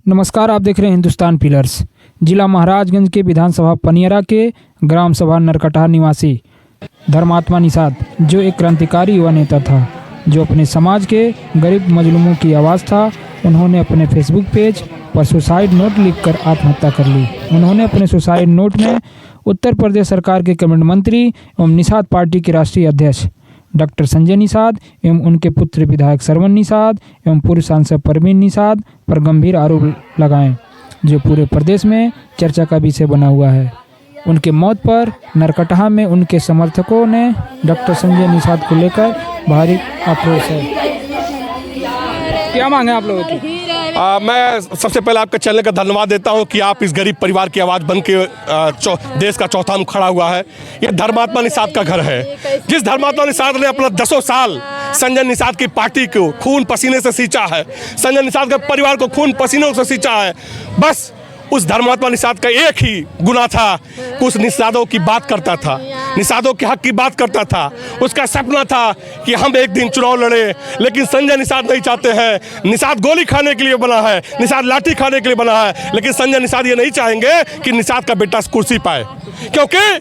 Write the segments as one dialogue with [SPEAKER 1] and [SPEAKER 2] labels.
[SPEAKER 1] नमस्कार, आप देख रहे हैं हिंदुस्तान पिलर्स। जिला महाराजगंज के विधानसभा पनियरा के ग्राम सभा नरकटहा निवासी धर्मात्मा निषाद, जो एक क्रांतिकारी युवा नेता था, जो अपने समाज के गरीब मजलूमों की आवाज़ था, उन्होंने अपने फेसबुक पेज पर सुसाइड नोट लिखकर आत्महत्या कर ली। उन्होंने अपने सुसाइड नोट में उत्तर प्रदेश सरकार के कैबिनेट मंत्री एवं निषाद पार्टी के राष्ट्रीय अध्यक्ष डॉक्टर संजय निषाद एवं उनके पुत्र विधायक श्रवण निषाद एवं पूर्व सांसद परवीन निषाद पर गंभीर आरोप लगाए, जो पूरे प्रदेश में चर्चा का विषय बना हुआ है। उनके मौत पर नरकटहा में उनके समर्थकों ने डॉक्टर संजय निषाद को लेकर भारी आक्रोश है। क्या मांग है आप लोगों की?
[SPEAKER 2] मैं सबसे पहले आपके चैनल का धन्यवाद देता हूं कि आप इस गरीब परिवार की आवाज़ बन के देश का चौथा मुख खड़ा हुआ है। ये धर्मात्मा निषाद का घर है। जिस धर्मात्मा निषाद ने अपना 10 साल संजय निषाद की पार्टी को खून पसीने से सींचा है, संजय निषाद के परिवार को खून पसीनों से सींचा है, बस उस धर्मात्मा निषाद का एक ही गुनाह था कि उस निषादों की बात करता था, निषादों के हक की बात करता था। उसका सपना था कि हम एक दिन चुनाव लड़े, लेकिन संजय निषाद नहीं चाहते हैं। निषाद गोली खाने के लिए बना है, निषाद लाठी खाने के लिए बना है, लेकिन संजय निषाद ये नहीं चाहेंगे कि निषाद का बेटा कुर्सी पाए, क्योंकि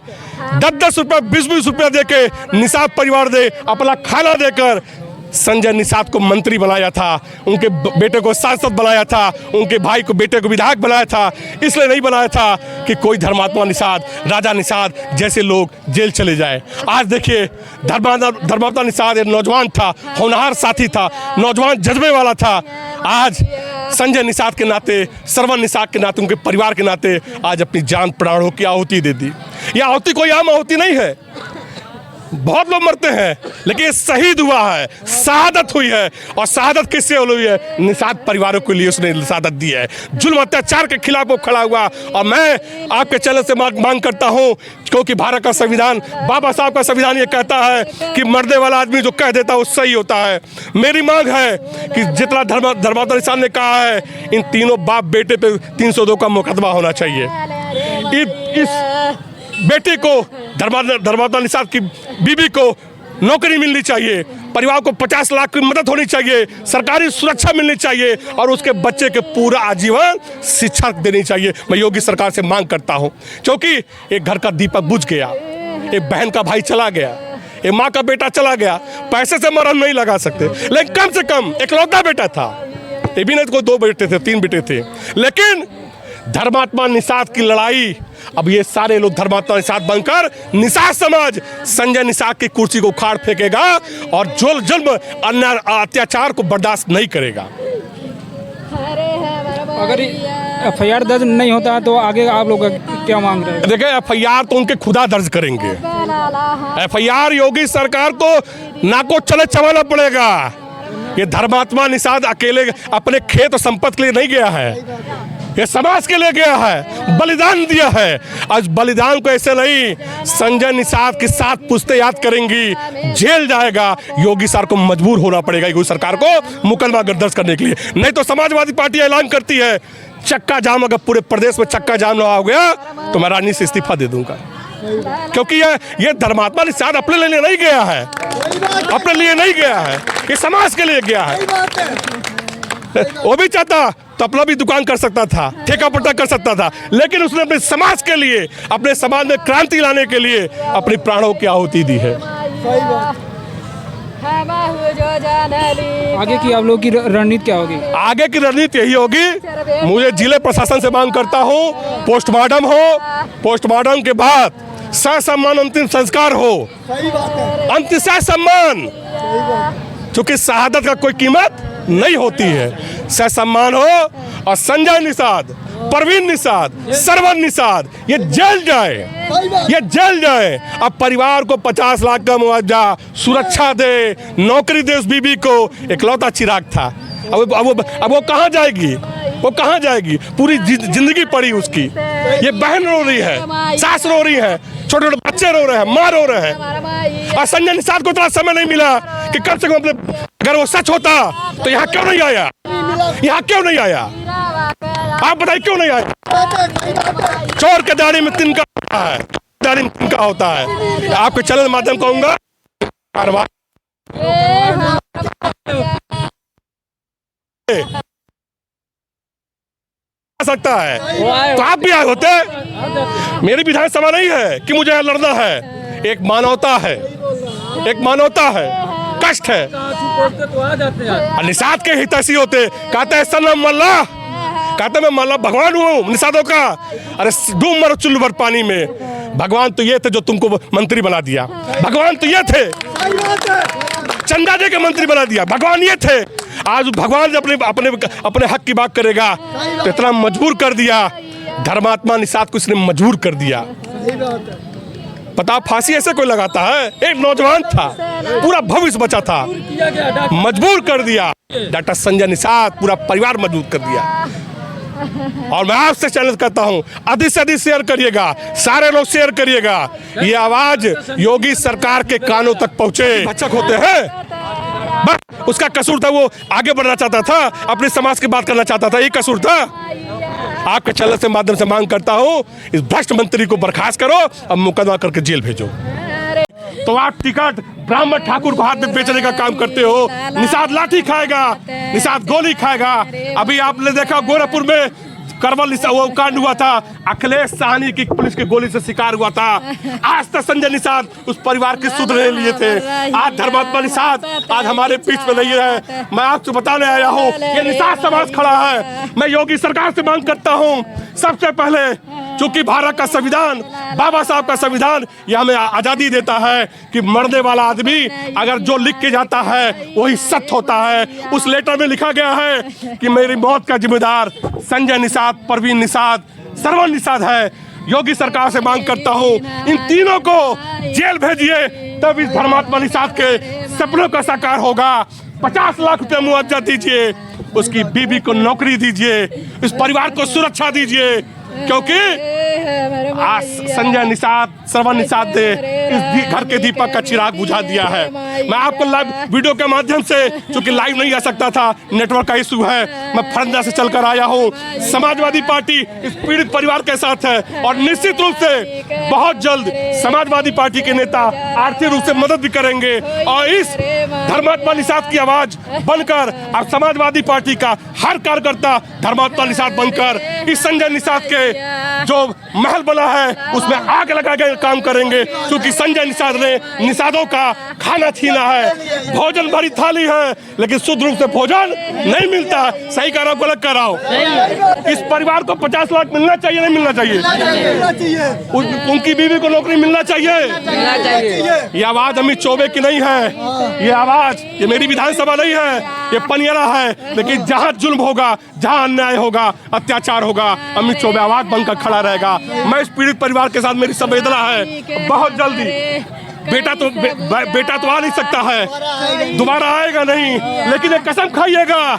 [SPEAKER 2] 10-10 रुपये 20-20 रुपये दे के निषाद परिवार दे अपना खाना देकर संजय निषाद को मंत्री बनाया था, उनके बेटे को सांसद बनाया था, उनके भाई को बेटे को विधायक बनाया था। इसलिए नहीं बनाया था कि कोई धर्मात्मा निषाद, राजा निषाद जैसे लोग जेल चले जाए। आज देखिए धर्मात्मा निषाद एक नौजवान था, होनहार साथी था, नौजवान जज्बे वाला था। आज संजय निषाद के नाते, श्रवण निषाद के नाते, उनके परिवार के नाते आज अपनी जान प्राणों की आहुति दे दी। यह आहुति कोई आम आहुति नहीं है। बहुत लोग मरते हैं, लेकिन ये शहीद हुआ है, शहादत हुई है। और शहादत किससे हुई है? निषाद परिवारों के लिए उसने शहादत दी है। जुल्म अत्याचार के खिलाफ वो खड़ा हुआ। और मैं आपके चैनल से मांग करता हूं, क्योंकि भारत का संविधान, बाबा साहब का संविधान ये कहता है कि मरने वाला आदमी जो कह देता है वो सही होता है। मेरी मांग है कि जितना धर्मात्मा निषाद ने कहा है, इन तीनों बाप बेटे पे 302 का मुकदमा होना चाहिए। इस बेटी को, धर्मात्मा निषाद की बीबी को नौकरी मिलनी चाहिए, परिवार को 50 लाख की मदद होनी चाहिए, सरकारी सुरक्षा मिलनी चाहिए और उसके बच्चे के पूरा आजीवन शिक्षा देनी चाहिए। मैं योगी सरकार से मांग करता हूं, क्योंकि एक घर का दीपक बुझ गया, एक बहन का भाई चला गया, एक माँ का बेटा चला गया। पैसे से मरहम नहीं लगा सकते, लेकिन कम से कम इकलौता बेटा था। ये भी नहीं तो कोई 2 बेटे थे, 3 बेटे थे, लेकिन धर्मात्मा निषाद की लड़ाई, अब ये सारे लोग धर्मात्मा निषाद बनकर निषाद समाज संजय निषाद की कुर्सी को उखाड़ फेंकेगा और जुल्म अन्याय अत्याचार को बर्दाश्त नहीं करेगा।
[SPEAKER 1] अगर FIR दर्ज नहीं होता है तो आगे आप लोग क्या मांग रहे हैं?
[SPEAKER 2] देखिए, FIR तो उनके खुदा दर्ज करेंगे। FIR योगी सरकार को नाको चले चबाना पड़ेगा। ये धर्मात्मा निषाद अकेले अपने खेत और संपत्ति के लिए नहीं गया है, ये समाज के लिए गया है, बलिदान दिया है। आज बलिदान को ऐसे नहीं, संजय निषाद की 7 पुश्तें याद करेंगी, जेल जाएगा। योगी सरकार को मजबूर होना पड़ेगा, योगी सरकार को मुकदमा दर्ज करने के लिए। नहीं तो समाजवादी पार्टी ऐलान करती है चक्का जाम, अगर पूरे प्रदेश में चक्का जाम ना हो गया तो मैं राजनीति से इस्तीफा दे दूंगा। क्योंकि ये धर्मात्मा निषाद अपने लिए नहीं गया है, अपने लिए नहीं गया है, ये समाज के लिए गया है। वो भी चाहता तो अपना भी दुकान कर सकता था, ठेका पट्टा कर सकता था, लेकिन उसने अपने समाज के लिए, अपने समाज में क्रांति लाने के लिए अपनी प्राणों की आहुति दी है।
[SPEAKER 1] आगे की आप लोगों की रणनीति क्या होगी?
[SPEAKER 2] आगे की रणनीति यही होगी, मुझे जिले प्रशासन से मांग करता हूँ, पोस्टमार्टम हो, पोस्टमार्टम के बाद ससम्मान अंतिम संस्कार हो, अंतिम सम्मान, क्योंकि शहादत का कोई कीमत नहीं होती है। ससम्मान हो और संजय निषाद, परवीन निषाद, श्रवण निषाद ये जेल जाए, ये जेल जाए। अब परिवार को 50 लाख का मुआवजा, सुरक्षा दे, नौकरी दे उस बीबी को। इकलौता चिराग था, अब वो कहाँ जाएगी? वो कहाँ जाएगी? पूरी जिंदगी पड़ी उसकी। ये बहन रो रही है, सास रो रही है, छोटे छोटे बच्चे रो रहे हैं, माँ रो रहे हैं। और संजय निषाद को इतना समय नहीं मिला कि कम से कम अपने, अगर वो सच होता तो यहाँ क्यों नहीं आया? यहाँ क्यों नहीं आया? आप बताइए क्यों नहीं आया? चोर के दाढ़ी में तिनका होता है, दाढ़ी में तिनका होता है। आपके चैनल के माध्यम कहूंगा, सकता है तो आप भी आए होते। मेरी विधानसभा नहीं है कि मुझे लड़ना है, एक मानवता है, एक मानवता है, कष्ट है। निषाद के हितैषी होते, कहते हैं सनम मल्ला, कहते मैं मल्ला भगवान हूँ निषादों का। अरे डूब मरो चुल्लू भर पानी में। भगवान तो ये थे जो तुमको मंत्री बना दिया, भगवान तो ये थे, चंदा दे के मंत्री बना दिया, भगवान ये थे। आज भगवान अपने अपने अपने हक की बात करेगा तो इतना मजबूर कर दिया, धर्मात्मा निषाद को इसने मजबूर कर दिया। पता फांसी ऐसे कोई लगाता है? एक नौजवान था, पूरा भविष्य बचा था, मजबूर कर दिया। डॉक्टर संजय निषाद पूरा परिवार मजबूर कर दिया। और मैं आपसे चैलेंज करता हूं, अधिक से अधिक शेयर करिएगा, सारे लोग शेयर करिएगा, ये आवाज योगी सरकार के कानों तक पहुंचे। बच्चक होते हैं, बस उसका कसूर था, वो आगे बढ़ना चाहता था, अपने समाज की बात करना चाहता था, ये कसूर था। आपके चैनल से माध्यम से मांग करता हूं, इस भ्रष्ट मंत्री को बर्खास्त करो, अब मुकदमा करके जेल भेजो। तो आप टिकट ब्राह्मण ठाकुर को हाथ में बेचने का काम करते हो। निषाद लाठी खाएगा, निषाद गोली खाएगा। अभी आपने देखा गोरखपुर में करवल वो कांड हुआ था, अखिलेश साहनी की पुलिस की गोली से शिकार हुआ था। आज तक संजय निषाद उस परिवार के सुध नहीं लिए थे। आज धर्मात्मा निषाद आज हमारे बीच में नहीं है। मैं आपसे बताने आया हूँ, ये निषाद समाज खड़ा है। मैं योगी सरकार से मांग करता हूँ, सबसे पहले चूंकि भारत का संविधान, बाबा साहब का संविधान, यह हमें आजादी देता है कि मरने वाला आदमी अगर जो लिख के जाता है वही सत्य होता है। उस लेटर में लिखा गया है कि मेरी मौत का जिम्मेदार संजय निषाद, परवीन निषाद, श्रवण निषाद है। योगी सरकार से मांग करता हूँ, इन तीनों को जेल भेजिए, तब इस धर्मात्मा निषाद के सपनों का साकार होगा। 50 लाख रुपए मुआवजा दीजिए, उसकी बीवी को नौकरी दीजिए, इस परिवार को सुरक्षा दीजिए, क्योंकि आज संजय निषाद, श्रवण निषाद ने इस घर के दीपक का चिराग बुझा दिया है। मैं आपको लाइव वीडियो के माध्यम से, चूंकि लाइव नहीं आ सकता था, नेटवर्क का इशू है, मैं फरंदा से चलकर आया हूँ। समाजवादी पार्टी इस पीड़ित परिवार के साथ है और निश्चित रूप से बहुत जल्द समाजवादी पार्टी के नेता आर्थिक रूप से मदद भी करेंगे और इस धर्मात्मा निषाद की आवाज बनकर अब समाजवादी पार्टी का हर कार्यकर्ता धर्मात्मा निषाद बनकर इस संजय निषाद के जो महल बना है उसमें आग लगा के काम करेंगे, क्योंकि संजय निषाद ने निषादों का खाना छीना है। भोजन भरी थाली है लेकिन शुद्ध रूप से भोजन नहीं मिलता है। सही कर रहा हूं, गलत कर रहा हूं? इस परिवार को 50 लाख मिलना चाहिए, नहीं मिलना चाहिए? उनकी बीवी को नौकरी मिलना चाहिए। ये आवाज अमित चौबे की नहीं है, ये आवाज, ये मेरी विधानसभा नहीं है, ये पनियरा है। लेकिन जहां जुल्म होगा, जहां अन्याय होगा, अत्याचार होगा, अमित चौबे आवाज बनकर खड़ा रहेगा। मैं इस पीड़ित परिवार के साथ, मेरी संवेदना है, बहुत जल्दी बेटा तो आ नहीं सकता है, दोबारा आएगा नहीं, लेकिन एक कसम खाइएगा,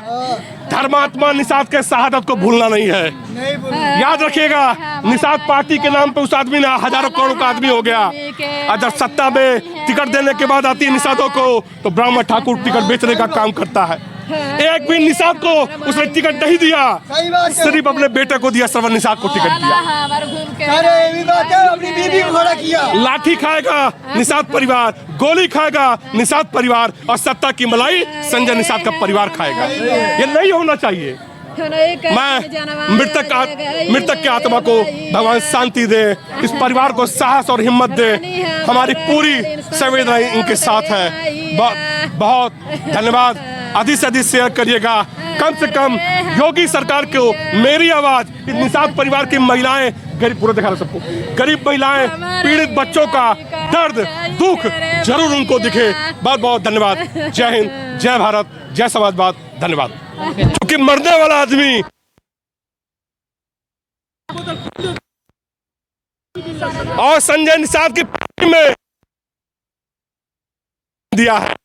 [SPEAKER 2] धर्मात्मा निषाद के शहादत को भूलना नहीं है। याद रखिएगा, निषाद पार्टी के नाम पे उस आदमी ने हजारों करोड़ों का आदमी हो गया। और जब सत्ता में टिकट देने के बाद आती है निषादों को, तो ब्राह्मण ठाकुर टिकट बेचने का काम करता है। एक भी निषाद को उसने टिकट नहीं दिया, सिर्फ अपने बेटे को दिया, श्रवण निषाद को टिकट दिया।
[SPEAKER 3] अपनी बीवी को खड़ा किया।
[SPEAKER 2] लाठी खाएगा निषाद परिवार, गोली खाएगा निषाद परिवार, और सत्ता की मलाई संजय निषाद का परिवार खाएगा। ये नहीं होना चाहिए। मैं मृतक की आत्मा को भगवान शांति दे, इस परिवार को साहस और हिम्मत दे। हमारी पूरी संवेदना इनके साथ है। बहुत धन्यवाद। अधिक से अधिक शेयर करिएगा, कम से कम योगी सरकार को मेरी आवाज, इस निषाद परिवार की महिलाएं, गरीब, पूरा दिखा रहा सबको, गरीब महिलाएं, पीड़ित बच्चों का दर्द दुख जरूर उनको दिखे। बहुत बहुत धन्यवाद। जय हिंद, जय भारत, जय समाजवाद। धन्यवाद। क्योंकि मरने वाला आदमी और संजय निषाद की पार्टी में दिया है।